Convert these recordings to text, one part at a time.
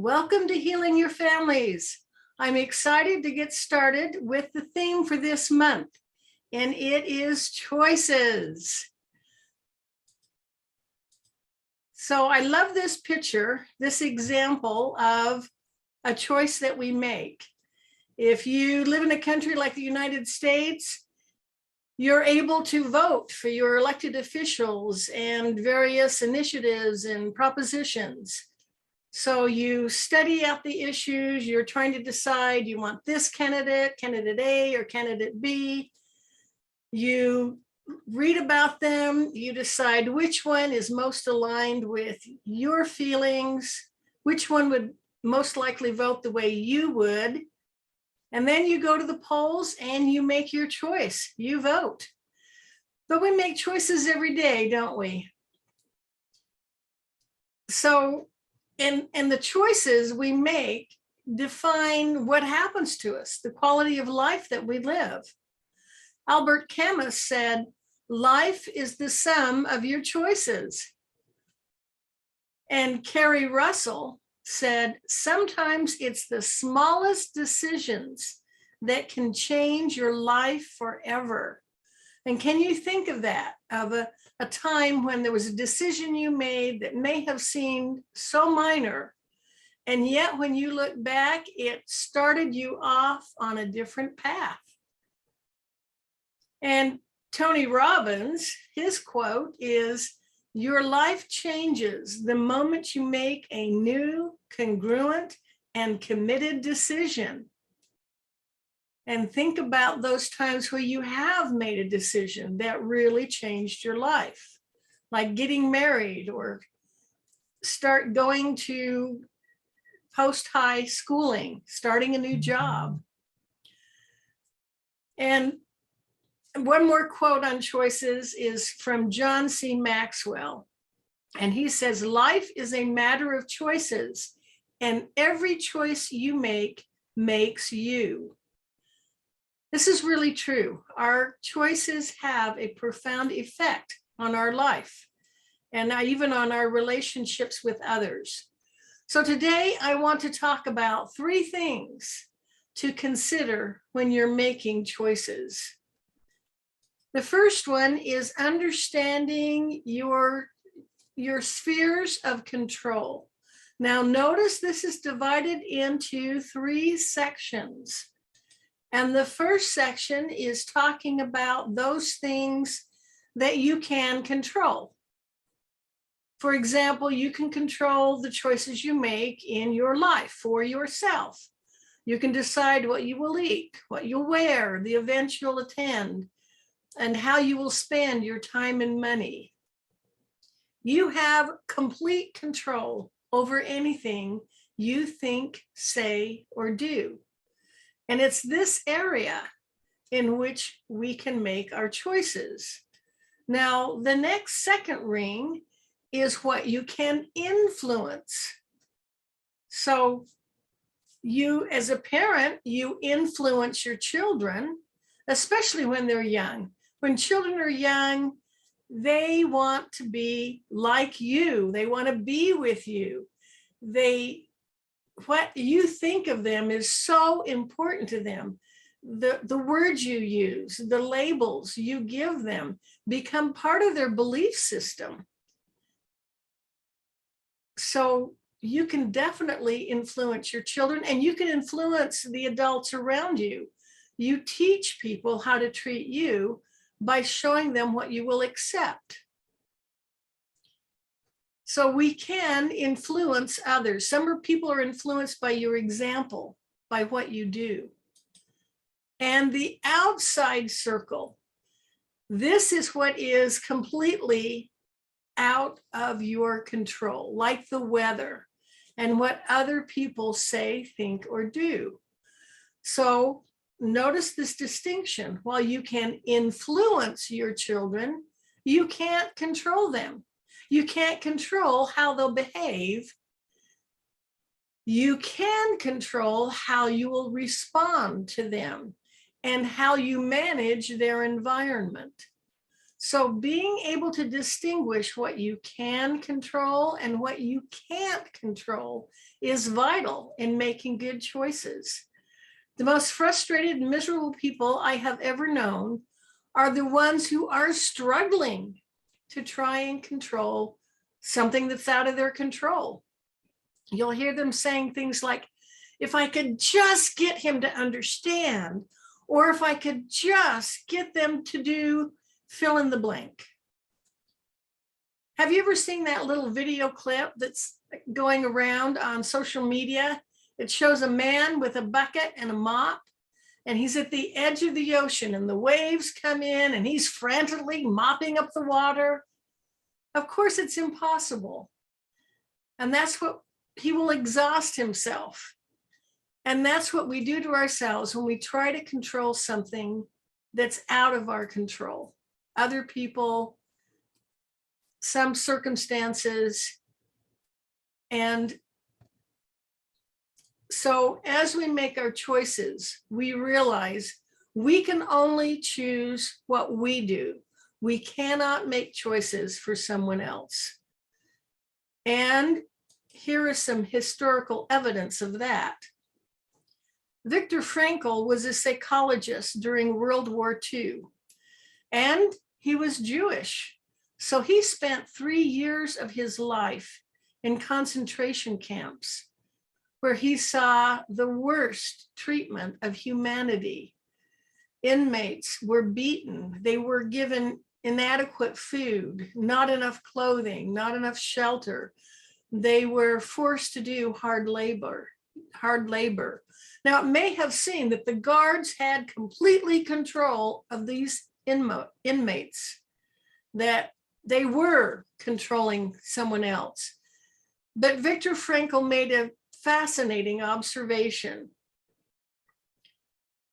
Welcome to Healing Your Families. I'm excited to get started with the theme for this month, and it is choices. So I love this picture, this example of a choice that we make. If you live in a country like the United States, you're able to vote for your elected officials and various initiatives and propositions. So you study out the issues, you're trying to decide you want this candidate, candidate A or candidate B. You read about them, you decide which one is most aligned with your feelings, which one would most likely vote the way you would. And then you go to the polls and you make your choice, you vote. But we make choices every day, don't we? So, and the choices we make define what happens to us, the quality of life that we live. Albert Camus said, life is the sum of your choices. And Carrie Russell said, sometimes it's the smallest decisions that can change your life forever. And can you think of that, of a time when there was a decision you made that may have seemed so minor, and yet when you look back, it started you off on a different path. And Tony Robbins, his quote is, your life changes the moment you make a new, congruent, and committed decision. And think about those times where you have made a decision that really changed your life, like getting married or start going to post-high schooling, starting a new job. And one more quote on choices is from John C. Maxwell. And he says, life is a matter of choices, and every choice you make makes you. This is really true. Our choices have a profound effect on our life and even on our relationships with others. So today I want to talk about 3 things to consider when you're making choices. The first one is understanding your spheres of control. Now notice this is divided into 3 sections. And the first section is talking about those things that you can control. For example, you can control the choices you make in your life for yourself. You can decide what you will eat, what you'll wear, the events you'll attend, and how you will spend your time and money. You have complete control over anything you think, say, or do. And it's this area in which we can make our choices. Now, the next second ring is what you can influence. So you, as a parent, you influence your children, especially when they're young. When children are young, they want to be like you. They want to be with you. What you think of them is so important to them. The words you use, the labels you give them become part of their belief system. So you can definitely influence your children, and you can influence the adults around you. You teach people how to treat you by showing them what you will accept. So we can influence others. Some people are influenced by your example, by what you do. And the outside circle, this is what is completely out of your control, like the weather and what other people say, think, or do. So notice this distinction. While you can influence your children, you can't control them. You can't control how they'll behave. You can control how you will respond to them and how you manage their environment. So being able to distinguish what you can control and what you can't control is vital in making good choices. The most frustrated and miserable people I have ever known are the ones who are struggling to try and control something that's out of their control. You'll hear them saying things like, if I could just get him to understand, or if I could just get them to do fill in the blank. Have you ever seen that little video clip that's going around on social media? It shows a man with a bucket and a mop, and he's at the edge of the ocean, and the waves come in, and he's frantically mopping up the water. Of course, it's impossible. And that's what he will exhaust himself. And that's what we do to ourselves when we try to control something that's out of our control. Other people, some circumstances. And so as we make our choices, we realize we can only choose what we do. We cannot make choices for someone else. And here is some historical evidence of that. Viktor Frankl was a psychologist during World War II, and he was Jewish. So he spent 3 years of his life in concentration camps where he saw the worst treatment of humanity. Inmates were beaten. They were given inadequate food, not enough clothing, not enough shelter. They were forced to do hard labor. Now, it may have seemed that the guards had completely control of these inmates, that they were controlling someone else. But Viktor Frankl made a fascinating observation.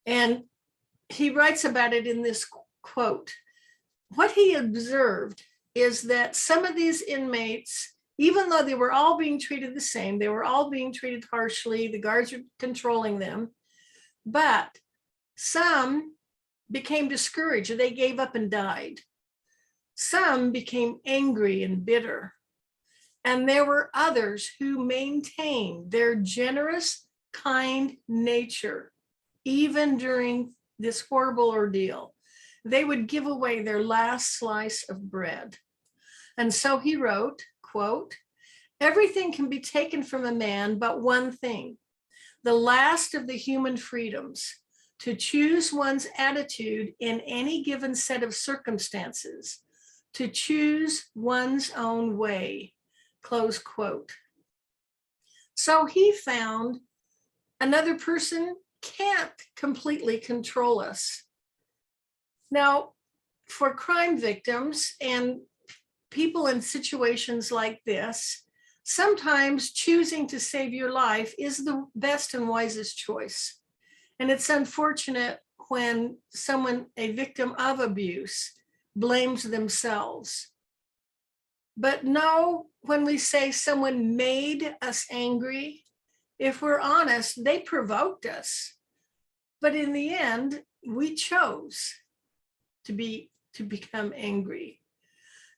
And he writes about it in this quote. What he observed is that some of these inmates, even though they were all being treated the same, they were all being treated harshly, the guards were controlling them, but some became discouraged, they gave up and died. Some became angry and bitter. And there were others who maintained their generous, kind nature, even during this horrible ordeal. They would give away their last slice of bread. And so he wrote, quote, everything can be taken from a man but one thing, the last of the human freedoms, to choose one's attitude in any given set of circumstances, to choose one's own way, close quote. So he found another person can't completely control us. Now, for crime victims and people in situations like this, sometimes choosing to save your life is the best and wisest choice. And it's unfortunate when someone, a victim of abuse, blames themselves. But no, when we say someone made us angry, if we're honest, they provoked us. But in the end, we chose to become angry.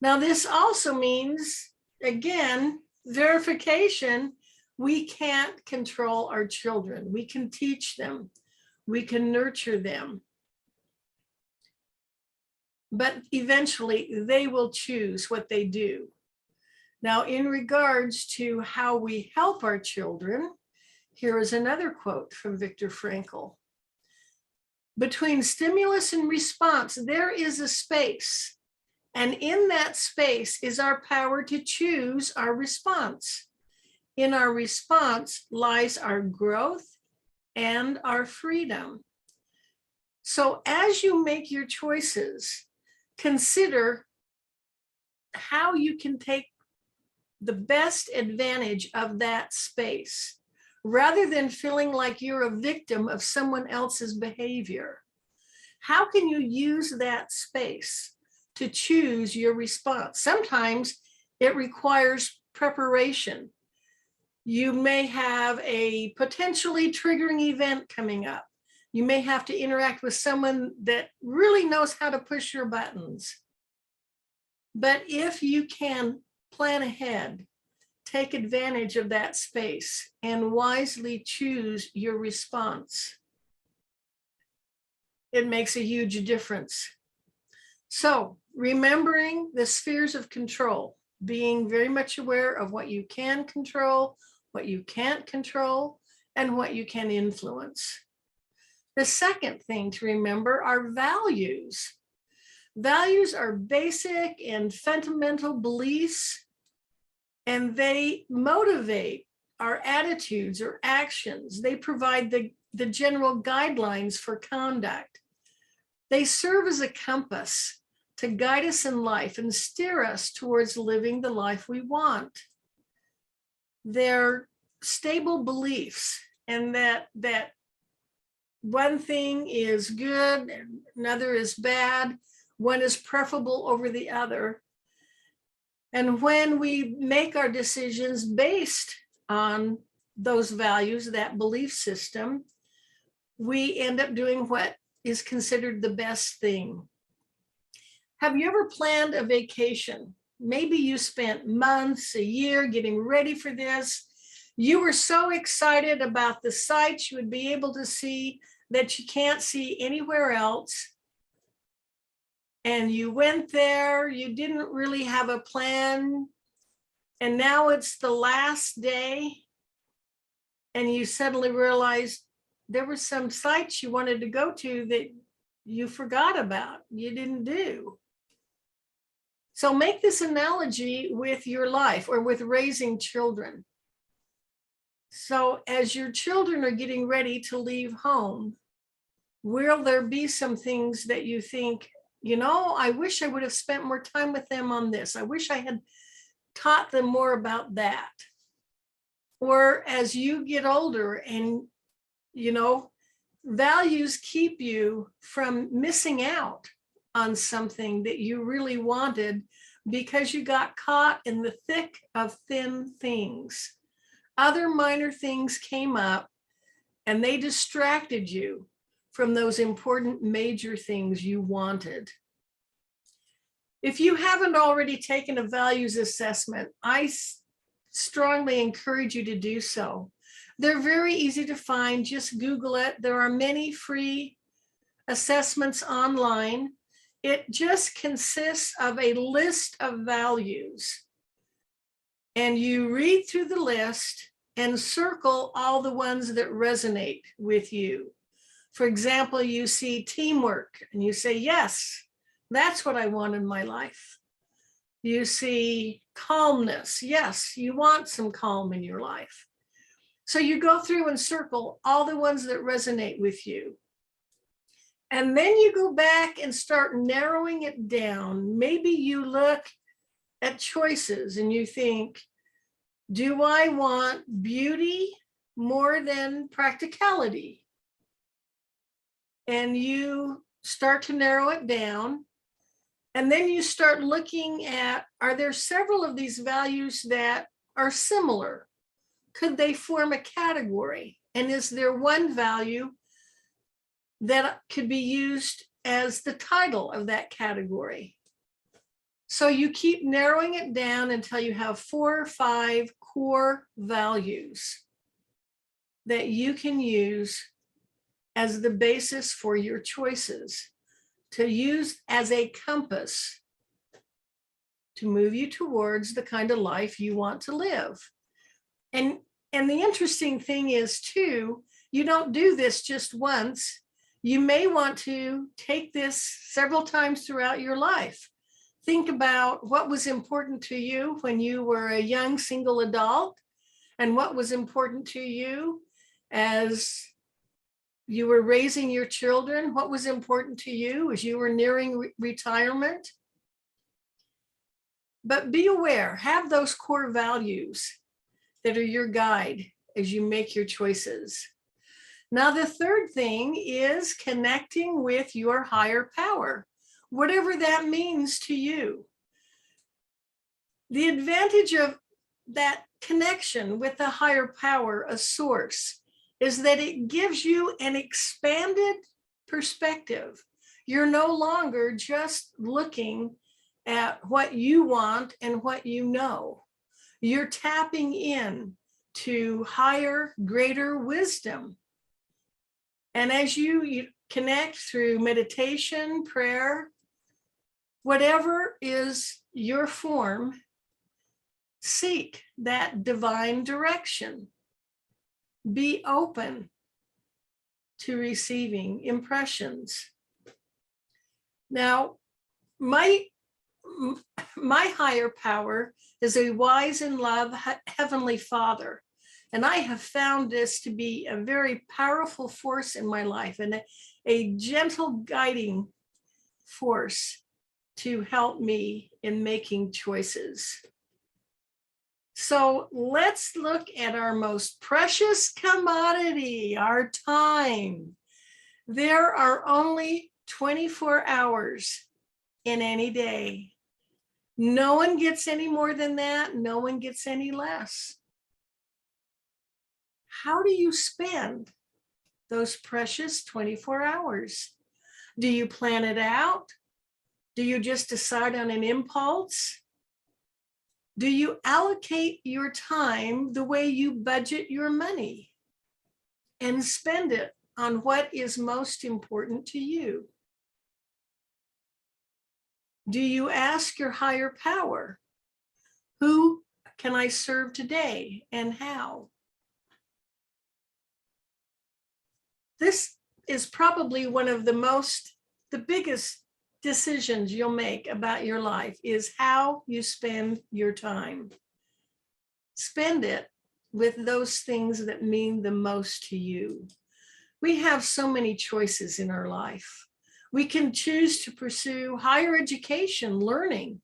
Now, this also means, again, verification. We can't control our children. We can teach them. We can nurture them. But eventually, they will choose what they do. Now, in regards to how we help our children, here is another quote from Viktor Frankl. Between stimulus and response, there is a space. And in that space is our power to choose our response. In our response lies our growth and our freedom. So as you make your choices, consider how you can take the best advantage of that space, rather than feeling like you're a victim of someone else's behavior. How can you use that space to choose your response? Sometimes it requires preparation. You may have a potentially triggering event coming up. You may have to interact with someone that really knows how to push your buttons. But if you can plan ahead, take advantage of that space and wisely choose your response, it makes a huge difference. So remembering the spheres of control, being very much aware of what you can control, what you can't control, and what you can influence. The second thing to remember are values. Values are basic and fundamental beliefs, and they motivate our attitudes or actions. They provide the general guidelines for conduct. They serve as a compass to guide us in life and steer us towards living the life we want. They're stable beliefs, and that one thing is good and another is bad, one is preferable over the other. And when we make our decisions based on those values, that belief system, we end up doing what is considered the best thing. Have you ever planned a vacation? Maybe you spent months, a year getting ready for this. You were so excited about the sights you would be able to see that you can't see anywhere else. And you went there, you didn't really have a plan. And now it's the last day. And you suddenly realized there were some sites you wanted to go to that you forgot about, you didn't do. So make this analogy with your life or with raising children. So as your children are getting ready to leave home, will there be some things that you think, you know, I wish I would have spent more time with them on this. I wish I had taught them more about that. Or as you get older and, you know, values keep you from missing out on something that you really wanted because you got caught in the thick of thin things. Other minor things came up and they distracted you from those important major things you wanted. If you haven't already taken a values assessment, I strongly encourage you to do so. They're very easy to find. Just Google it. There are many free assessments online. It just consists of a list of values. And you read through the list and circle all the ones that resonate with you. For example, you see teamwork and you say, yes, that's what I want in my life. You see calmness. Yes, you want some calm in your life. So you go through and circle all the ones that resonate with you. And then you go back and start narrowing it down. Maybe you look at choices and you think, do I want beauty more than practicality? And you start to narrow it down. And then you start looking at, are there several of these values that are similar? Could they form a category? And is there one value that could be used as the title of that category? So you keep narrowing it down until you have 4 or 5 core values that you can use as the basis for your choices, to use as a compass to move you towards the kind of life you want to live. And the interesting thing is too, you don't do this just once. You may want to take this several times throughout your life. Think about what was important to you when you were a young single adult and what was important to you as you were raising your children, what was important to you as you were nearing retirement. But be aware, have those core values that are your guide as you make your choices. Now, the third thing is connecting with your higher power, whatever that means to you. The advantage of that connection with the higher power, a source, is that it gives you an expanded perspective. You're no longer just looking at what you want and what you know. You're tapping in to higher, greater wisdom. And as you connect through meditation, prayer, whatever is your form, seek that divine direction. Be open to receiving impressions. Now, my higher power is a wise and love Heavenly Father. And I have found this to be a very powerful force in my life and a gentle guiding force to help me in making choices. So let's look at our most precious commodity, our time. There are only 24 hours in any day. No one gets any more than that. No one gets any less. How do you spend those precious 24 hours? Do you plan it out? Do you just decide on an impulse? Do you allocate your time the way you budget your money and spend it on what is most important to you? Do you ask your higher power, who can I serve today and how? This is probably one of the biggest decisions you'll make about your life is how you spend your time. Spend it with those things that mean the most to you. We have so many choices in our life. We can choose to pursue higher education, learning,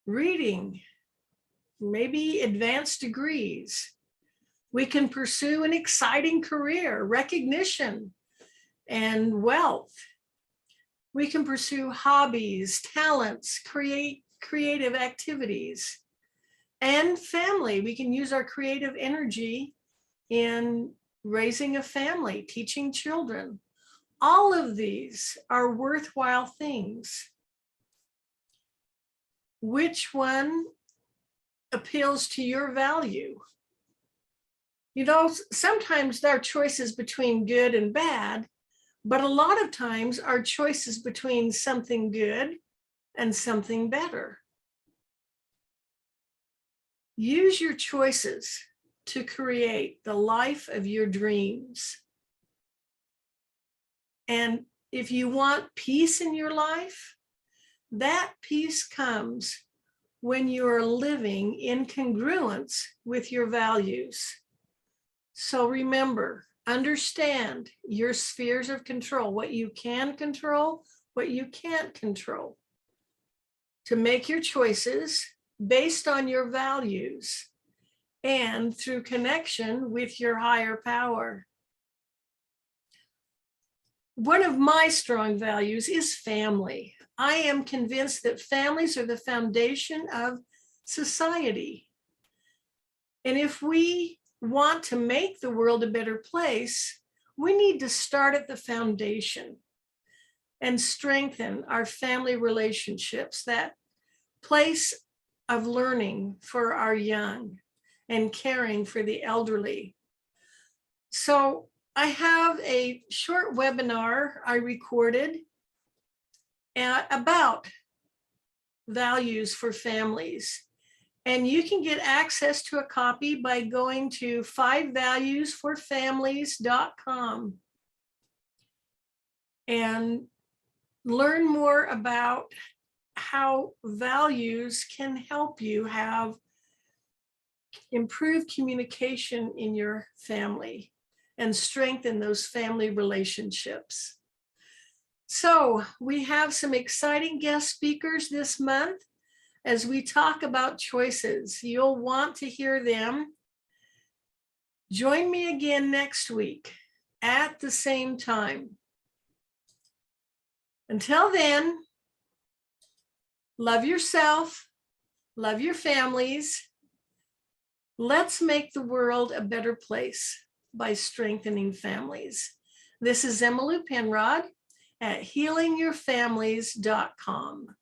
reading, maybe advanced degrees. We can pursue an exciting career, recognition, and wealth. We can pursue hobbies, talents, creative activities, and family. We can use our creative energy in raising a family, teaching children. All of these are worthwhile things. Which one appeals to your value? You know, sometimes there are choices between good and bad, but a lot of times our choices between something good and something better. Use your choices to create the life of your dreams. And if you want peace in your life, that peace comes when you're living in congruence with your values. So remember, understand your spheres of control, what you can control, what you can't control, to make your choices based on your values and through connection with your higher power. One of my strong values is family. I am convinced that families are the foundation of society. And if we want to make the world a better place, we need to start at the foundation and strengthen our family relationships, that place of learning for our young and caring for the elderly. So I have a short webinar I recorded about values for families. And you can get access to a copy by going to 5valuesforfamilies.com and learn more about how values can help you have improved communication in your family and strengthen those family relationships. So we have some exciting guest speakers this month as we talk about choices. You'll want to hear them. Join me again next week at the same time. Until then, love yourself, love your families. Let's make the world a better place by strengthening families. This is Emmylou Penrod at healingyourfamilies.com.